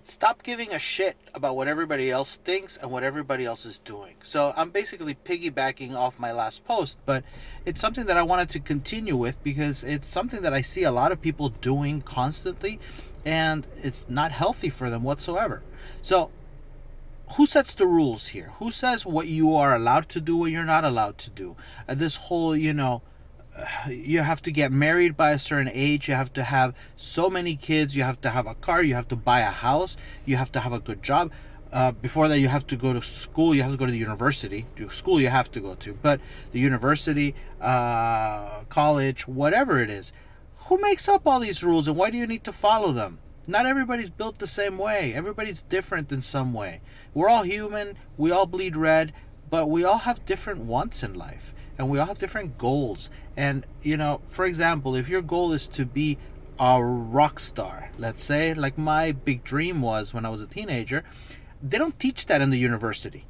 Stop giving a shit about what everybody else thinks and what everybody else is doing. So I'm basically piggybacking off my last post, but it's something that I wanted to continue with because it's something that I see a lot of people doing constantly, and it's not healthy for them whatsoever. So who sets the rules here? Who says what you are allowed to do, what you're not allowed to do? This whole, you have to get married by a certain age, you have to have so many kids, you have to have a car, you have to buy a house, you have to have a good job. Before that, you have to go to school, you have to go to the university. To school, you have to go to, but the university, college, whatever it is, who makes up all these rules and why do you need to follow them? Not everybody's built the same way. Everybody's different in some way. We're all human, we all bleed red, but we all have different wants in life and we all have different goals. And, for example, if your goal is to be a rock star, let's say, like my big dream was when I was a teenager, they don't teach that in the university.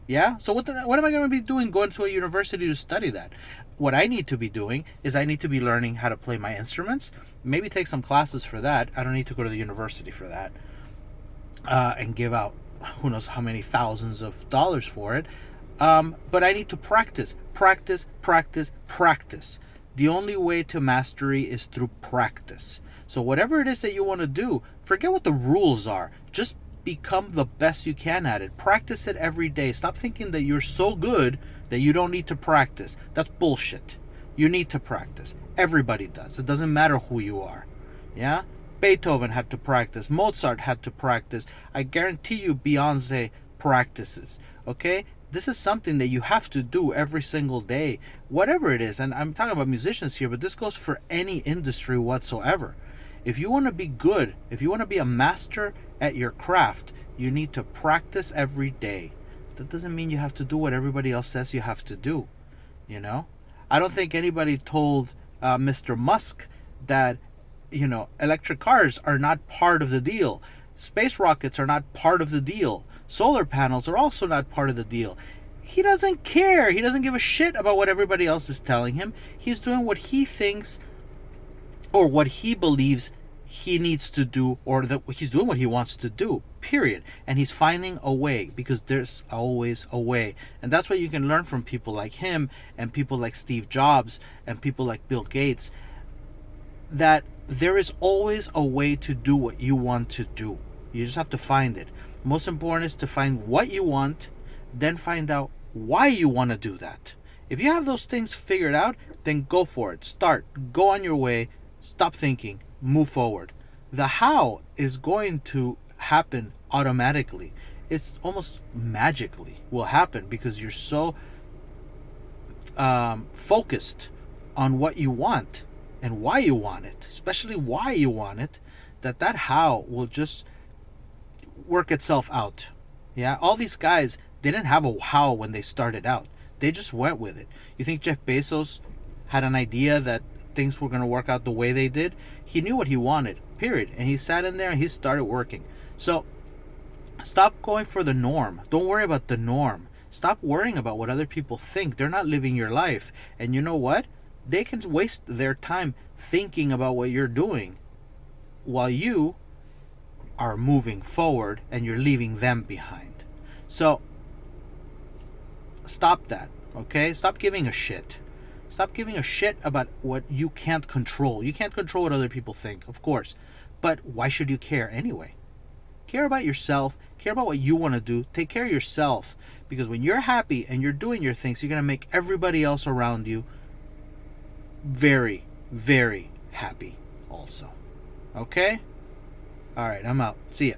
Yeah? So what am I going to be doing going to a university to study that? What I need to be doing is I need to be learning how to play my instruments, maybe take some classes for that. I don't need to go to the university for that, and give out who knows how many thousands of dollars for it. But I need to practice, practice, practice, practice. The only way to mastery is through practice. So whatever it is that you want to do, forget what the rules are. Just become the best you can at it. Practice it every day. Stop thinking that you're so good that you don't need to practice. That's bullshit. You need to practice. Everybody does. It doesn't matter who you are. Yeah? Beethoven had to practice. Mozart had to practice. I guarantee you Beyonce practices. Okay? This is something that you have to do every single day, whatever it is. And I'm talking about musicians here, but this goes for any industry whatsoever. If you want to be good, if you want to be a master at your craft, you need to practice every day. That doesn't mean you have to do what everybody else says you have to do. I don't think anybody told Mr. Musk that, electric cars are not part of the deal. Space rockets are not part of the deal. Solar panels are also not part of the deal. He doesn't care. He doesn't give a shit about what everybody else is telling him. He's doing what he thinks or what he believes he needs to do, or that he's doing what he wants to do, period. And he's finding a way, because there's always a way. And that's what you can learn from people like him and people like Steve Jobs and people like Bill Gates, that there is always a way to do what you want to do. You just have to find it. Most important is to find what you want, then find out why you want to do that. If you have those things figured out, then go for it. Start. Go on your way. Stop thinking. Move forward. The how is going to happen automatically. It's almost magically will happen because you're so focused on what you want and why you want it, especially why you want it, that how will just work itself out. Yeah, all these guys, they didn't have a how when they started out. They just went with it. You think Jeff Bezos had an idea that things were going to work out the way they did? He knew what he wanted, period. And he sat in there and he started working. So stop going for the norm. Don't worry about the norm. Stop worrying about what other people think. They're not living your life. And you know what? They can waste their time thinking about what you're doing while you are moving forward and you're leaving them behind. So stop that, okay? Stop giving a shit. Stop giving a shit about what you can't control. You can't control what other people think, of course. But why should you care anyway? Care about yourself. Care about what you want to do. Take care of yourself. Because when you're happy and you're doing your things, you're going to make everybody else around you very, very happy also. Okay? Alright, I'm out. See ya.